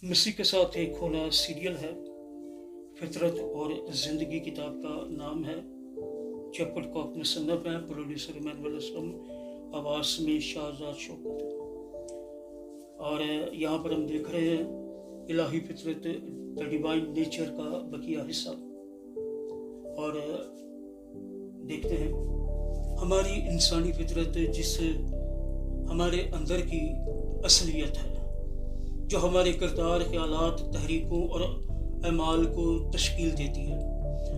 मसीह के साथ एक खोला सीरियल है। फितरत और ज़िंदगी किताब का नाम है। चैपट कॉक मुसन्नफ है, प्रोड्यूसर इमानुअल असलम, आवाज़ में शाहजाद शौकत। और यहाँ पर हम देख रहे हैं इलाही फितरत, द डिवाइन नेचर का बकिया हिस्सा। और देखते हैं हमारी इंसानी फितरत, जिस हमारे अंदर की असलियत है, जो हमारे किरदार, ख्यालात, तहरीकों और अमाल को तश्कील देती है।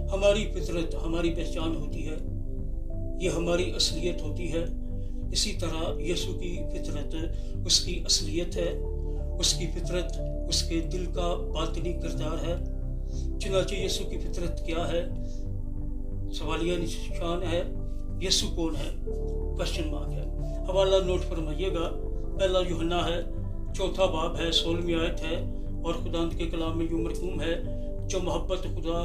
हमारी फितरत हमारी पहचान होती है, ये हमारी असलियत होती है। इसी तरह यीशु की फितरत उसकी असलियत है, उसकी फितरत उसके दिल का बातिनी किरदार है। चुनांचे यीशु की फितरत क्या है? सवालिया निशान है। यीशु कौन है? क्वेश्चन मार्क है। हवाला नोट फरमाइएगा। पहला यूहन्ना है, चौथा बाब है, 16वीं आयत है। और खुदावंद के कलाम में यूं मरकूम है, जो मोहब्बत खुदा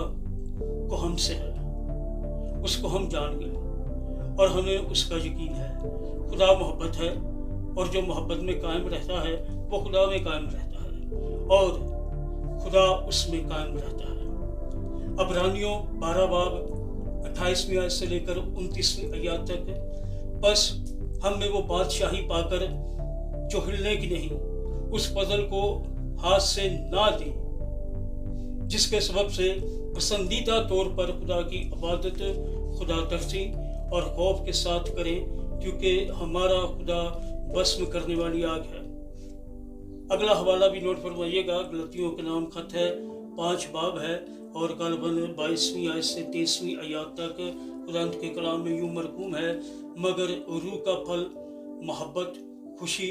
को हमसे है उसको हम जान गए और हमें उसका यकीन है। खुदा मोहब्बत है और जो मोहब्बत में कायम रहता है वो खुदा में कायम रहता है और खुदा उसमें कायम रहता है। अबरानियों 12 बाब 28वीं आयत से लेकर 29वीं आयत तक, बस हम में वो बादशाही पाकर जो हिलने की नहीं, उस फजल को हाथ से ना दें जिसके सबब से पसंदीदा तौर पर खुदा की इबादत खुदा तरसी और खौफ के साथ करें, क्योंकि हमारा खुदा भस्म करने वाली आग है। अगला हवाला भी नोट फरमाइएगा। गलतियों के नाम खत है, 5 बाब है और गालबन 22वीं आयत से 23वीं आयत तक खुदावंद के कलाम में यूं मरकूम है, मगर रूह का फल मोहब्बत, खुशी,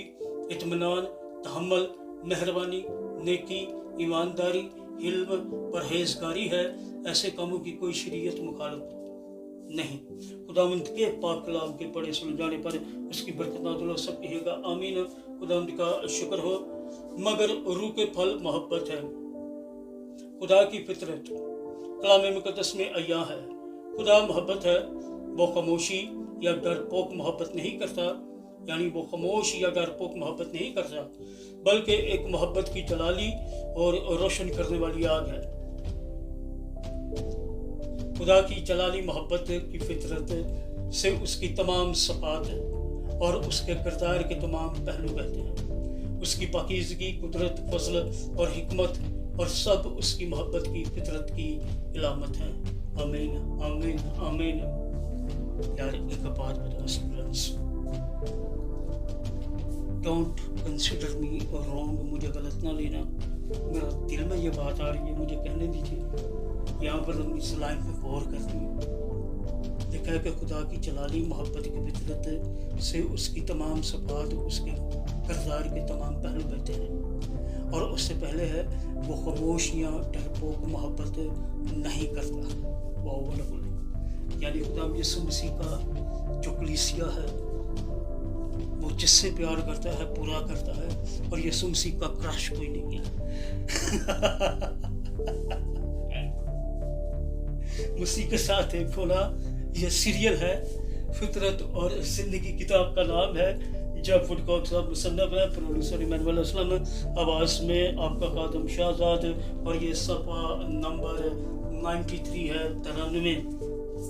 इत्मीनान, तहम्मुल, मेहरबानी, नेकी, ईमानदारी, हिल्म, परहेजगारी है। ऐसे कामों की कोई शरीयत मुखालफत नहीं। खुदावंद के पाक कलाम के पढ़े सुन जाने पर उसकी बरकत नाज़िल हो। सब कहिएगा आमीन। खुदावंद का शुक्र हो। मगर रूह के फल मोहब्बत है। खुदा की फितरत कलाम मुकद्दस में अय्या है। खुदा मोहब्बत है। वो खामोशी या डरपोक मोहब्बत नहीं करता, यानी वो खामोश या डरपोक मोहब्बत नहीं करता, बल्कि एक मोहब्बत की जलाली और रोशन करने वाली आग है। खुदा की जलाली मोहब्बत की फितरत से उसकी तमाम सफात और उसके किरदार के तमाम पहलू बहते हैं। उसकी पाकीज़गी, कुदरत, फजल और हिकमत और सब उसकी मोहब्बत की फितरत की इलामत है। आमीन आमीन आमीन। यार एक बात बता, students, don't consider me wrong, मुझे गलत ना लेना। मेरा दिल में ये बात आ रही है, मुझे कहने दीजिए। यहाँ पर हम इस लाइन पे गौर करते हैं। लिखा है कि खुदा की जलाली मोहब्बत की फितरत से उसकी तमाम सफात, उसके किरदार के तमाम पहलू बहते हैं। और उससे पहले है वो खामोश या डरपोक मोहब्बत नहीं करता। वाह, यानी खुदा यीशु मसीह का जो कलीसिया है वो जिससे प्यार करता है पूरा करता है, और यीशु मसीह का क्रश कोई नहीं है। मसीह के साथ एक खोला यह सीरियल है। फितरत और जिंदगी किताब का नाम है। जब फुटकॉक साहब मुसन्नफ है, प्रोड्यूसर इमानुअल असलम, आवाज़ में आपका कादम शाहजाद, और ये सफ़ा नंबर 93 है, 93।